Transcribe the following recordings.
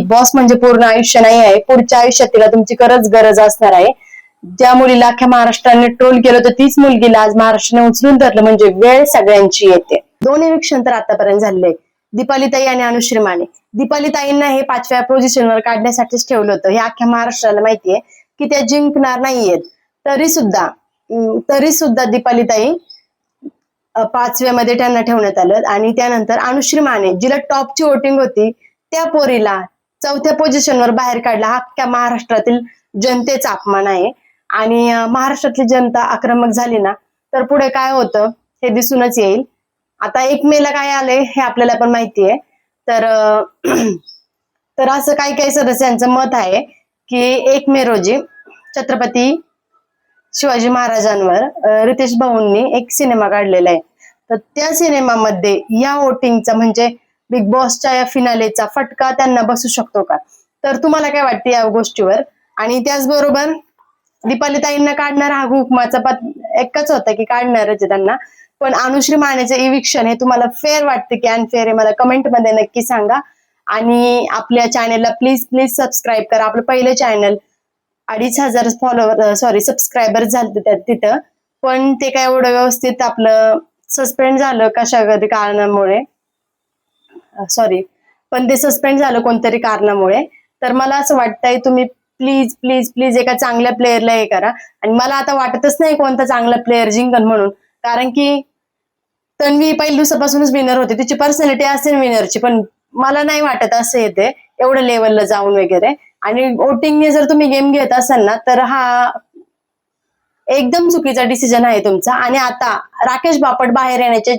Big boss म्हणजे पूर्ण आयुष्य नाही आहे, पुढच्या आयुष्यात तिला तुमची खरंच गरज असणार आहे. ज्या मुलीला अख्ख्या महाराष्ट्राने ट्रोल केलं होतं तीच मुलगीला आज महाराष्ट्राने उचलून धरलं म्हणजे वेळ सगळ्यांची येते. दोन इविक्शन तर आतापर्यंत झाले, दीपालीताई आणि अनुश्री माने. दीपालीताईंना हे 5व्या पोझिशनवर काढण्यासाठीच ठेवलं होतं. हे अख्ख्या महाराष्ट्राला माहितीये की त्या जिंकणार नाहीयेत. तरी सुद्धा दीपालीताई 5व्यामध्ये त्यांना ठेवण्यात आलं. आणि त्यानंतर अनुश्री माने जिला टॉपची वोटिंग होती त्या पोरीला 4थ्या पोझिशनवर बाहेर काढला. हा अख्ख्या महाराष्ट्रातील जनतेचा अपमान आहे. आणि महाराष्ट्रातली जनता आक्रमक झाली ना तर पुढे काय होतं हे दिसूनच येईल. आता 1 मेला काय आले हे आपल्याला पण माहितीये. तर तर असं काही सदस्यांचं मत आहे की 1 मे रोजी छत्रपती शिवाजी महाराजांवर रितेश भाऊंनी एक सिनेमा काढलेला आहे. तर त्या सिनेमामध्ये या वोटिंगचा म्हणजे बिग बॉसच्या या फिनालेचा फटका त्यांना बसू शकतो का? तर तुम्हाला काय वाटतं या गोष्टीवर? आणि त्याचबरोबर दीपालीताईंना काढणारा हा हुकमाचा एकच होता की काढणारच आहे त्यांना. पण अनुश्री मानेचं इविक्शन हे तुम्हाला फेअर वाटतं की अनफेअर आहे? मला कमेंट मध्ये नक्की सांगा. आणि आपल्या चॅनेलला प्लीज सबस्क्राईब करा. आपलं पहिलं चॅनल 2,500 सबस्क्रायबर झाले तिथं, पण ते काय एवढं व्यवस्थित आपलं सस्पेंड झालं कधी कारणामुळे, पण ते सस्पेंड झालं कोणतरी कारणामुळे. तर मला असं वाटतंय तुम्ही प्लीज एका चांगल्या प्लेअरला हे करा. आणि मला आता वाटतच नाही कोणता चांगला प्लेअर जिंकन म्हणून, कारण की तन्वी पहिल्या दिवसापासूनच विनर होते, तिची पर्सनॅलिटी असेल विनरची, पण मला नाही वाटत असं येते एवढं लेवलला जाऊन वगैरे. आणि वोटिंगने जर तुम्ही गेम घेत असाल ना तर हा एकदम चुकीचा डिसिजन आहे तुमचा. आणि आता राकेश बापट बाहेर येण्याचे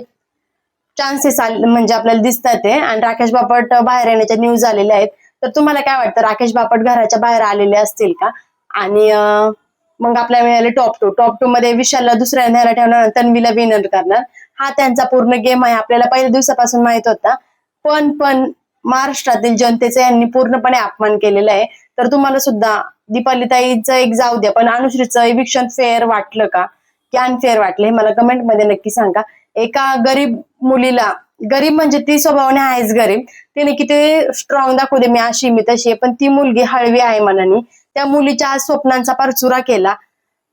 चान्सेस म्हणजे आपल्याला दिसतात ते, आणि राकेश बापट बाहेर येण्याच्या न्यूज आलेल्या आहेत. तर तुम्हाला काय वाटतं, राकेश बापट घराच्या बाहेर आलेले असतील का? आणि मग आपल्याला मिळाले टॉप टू मध्ये विशालला दुसऱ्या न्यायला ठेवणार, तन्वीला विनर करणार. हा त्यांचा पूर्ण गेम आहे, आपल्याला पहिल्या दिवसापासून माहित होता. पण महाराष्ट्रातील जनतेचा यांनी पूर्णपणे अपमान केलेला आहे. तर तुम्हाला सुद्धा दीपालीताईचं एक जाऊ द्या, पण अनुश्रीचं इविक्शन फेअर वाटलं का की अनफेअर वाटलं हे मला कमेंट मध्ये नक्की सांगा. एका गरीब मुलीला, गरीब म्हणजे ती स्वभावाने आहेच गरीब, तिने किती स्ट्रॉंग दाखवू दे मी अशी मी तशी आहे, पण ती मुलगी हळवी आहे मनाने. त्या मुलीच्या आज स्वप्नांचा पारचुरा केला.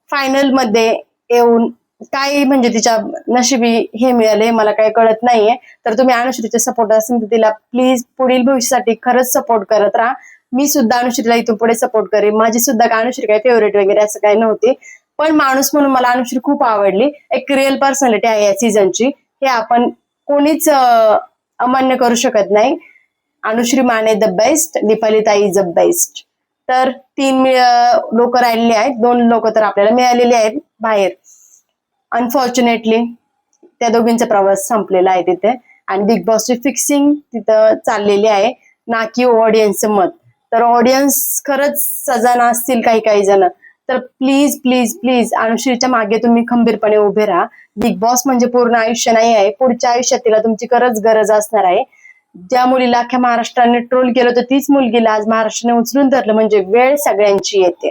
फायनल मध्ये येऊन काय म्हणजे तिच्या नशिबी हे मिळाले मला काही कळत नाहीये. तर तुम्ही अनुश्रीचे सपोर्ट असेल तर तिला प्लीज पुढील भविष्यासाठी खरंच सपोर्ट करत राहा. मी सुद्धा अनुश्रीला इथून पुढे सपोर्ट करेन. माझी सुद्धा अनुश्री काही फेवरेट वगैरे असं काही नव्हती, पण माणूस म्हणून मला अनुश्री खूप आवडली. एक रिअल पर्सनॅलिटी आहे या सीझनची, हे आपण कोणीच अमान्य करू शकत नाही. अनुश्री माने द बेस्ट, दीपालीताई इज द बेस्ट. तर 3 लोक राहिलेले आहेत, 2 लोक तर आपल्याला मिळालेले आहेत बाहेर. अनफॉर्च्युनेटली त्या दोघींचा प्रवास संपलेला आहे तिथे. आणि बिग बॉसची फिक्सिंग तिथं चाललेली आहे, ना की ऑडियन्सचं मत. तर ऑडियन्स खरंच सजाना असतील काही जण, तर प्लीज अनुश्रीच्या मागे तुम्ही खंबीरपणे उभे राहा. बिग बॉस म्हणजे पूर्ण आयुष्य नाही आहे, पुढच्या आयुष्यात तिला तुमची खरंच गरज असणार आहे. ज्या मुलीला अख्ख्या महाराष्ट्राने ट्रोल केलं होतं तीच मुलगीला आज महाराष्ट्राने उचलून धरलं म्हणजे वेळ सगळ्यांची येते.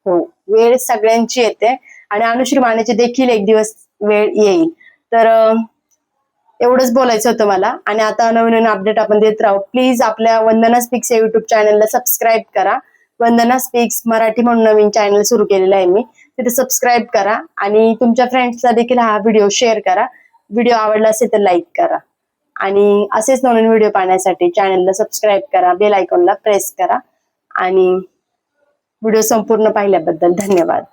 हो, वेळ सगळ्यांची येते. आणि अनुश्री मानेची देखील एक दिवस वेळ येईल. तर एवढंच बोलायचं होतं मला. आणि आता नवीन अपडेट आपण देत राहू. प्लीज आपल्या वंदना स्पीक्स या युट्यूब चॅनलला सबस्क्राईब करा. वंदना स्पीक्स मराठी म्हणून नवीन चॅनल सुरू केलेलं आहे मी, तिथे सबस्क्राईब करा. आणि तुमच्या फ्रेंड्सला देखील हा व्हिडिओ शेअर करा. व्हिडिओ आवडला असेल तर लाईक करा. आणि असेच नवीन व्हिडिओ पाहण्यासाठी चॅनलला सबस्क्राईब करा, बेल आयकॉनला प्रेस करा. आणि व्हिडिओ संपूर्ण पाहिल्याबद्दल धन्यवाद.